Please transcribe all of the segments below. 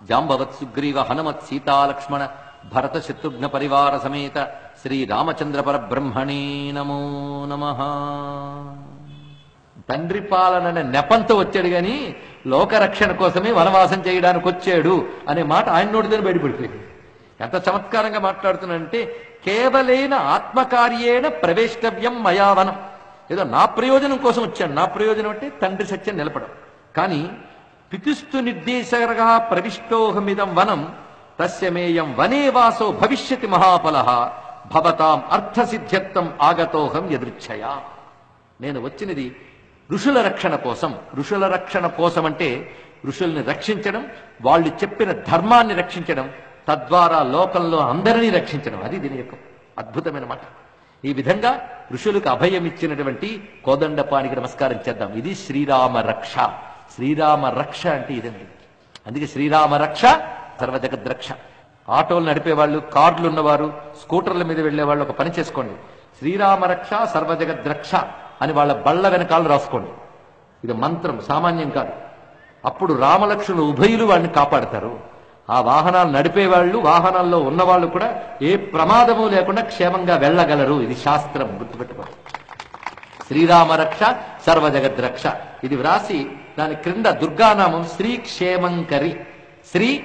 జాంబవత్ సుగ్రీవ హనుమత్ సీతాలక్ష్మణ భరత శత్రుఘ్న పరివార సమేత శ్రీ రామచంద్ర పరబ్రహ్మణే నమో నమః. తండ్రి పాలన నెపంతో వచ్చాడు గాని లోకరక్షణ కోసమే వనవాసం చేయడానికి వచ్చాడు అనే మాట ఆయన నోటితో బయటపడిపోయింది. ఎంత చమత్కారంగా మాట్లాడుతున్నాడంటే, కేవలైన ఆత్మకార్యేణ ప్రవేష్టవ్యం మయావనం. ఏదో నా ప్రయోజనం కోసం వచ్చాడు. నా ప్రయోజనం అంటే తండ్రి సత్యం నిలపడం. కానీ పితుస్తు నిర్దేశకరగా ప్రవిష్టోహమిదం వనం తస్యమేయం వనే వాసో భవిష్యతి మహాఫలః భవతాం అర్థసిద్ధ్యర్థం ఆగతోహం యదృచ్ఛయా. నేను వచ్చినది ఋషుల రక్షణ కోసం. ఋషుల రక్షణ కోసం అంటే ఋషుల్ని రక్షించడం, వాళ్ళు చెప్పిన ధర్మాన్ని రక్షించడం, తద్వారా లోకంలో అందరినీ రక్షించడం. అది దీని యొక్క అద్భుతమైన మాట. ఈ విధంగా ఋషులకు అభయం ఇచ్చినటువంటి కోదండపానికి నమస్కారం చేద్దాం. ఇది శ్రీరామ రక్ష. శ్రీరామ రక్ష అంటే ఇదండి. అందుకే శ్రీరామ రక్ష సర్వజగద్రక్ష. ఆటోలు నడిపేవాళ్ళు, కార్లు ఉన్నవారు, స్కూటర్ల మీద వెళ్లేవాళ్ళు ఒక పని చేసుకోండి. శ్రీరామ రక్ష సర్వజగద్రక్ష అని వాళ్ళ బళ్ళ వెనకాల రాసుకోండి. ఇది మంత్రం, సామాన్యం కాదు. అప్పుడు రామలక్ష్మణులు ఉభయులు వాళ్ళని కాపాడతారు. ఆ వాహనాలు నడిపేవాళ్ళు, వాహనాల్లో ఉన్నవాళ్ళు కూడా ఏ ప్రమాదము లేకుండా క్షేమంగా వెళ్ళగలరు. ఇది శాస్త్రం, గుర్తుపెట్టుకోండి. శ్రీరామ రక్ష సర్వజగద్రక్ష ఇది వ్రాసి దాని క్రింద దుర్గానామం శ్రీ క్షేమంకరి, శ్రీ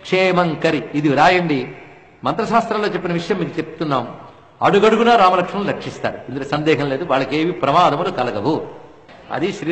క్షేమంకరి ఇది రాయండి. మంత్రశాస్త్రంలో చెప్పిన విషయం మీకు చెప్తున్నాం. అడుగడుగునా రామలక్ష్మణులు రక్షిస్తారు. ఇందులో సందేహం లేదు. వాళ్ళకి ఏవి ప్రమాదములు కలగవు. అది శ్రీ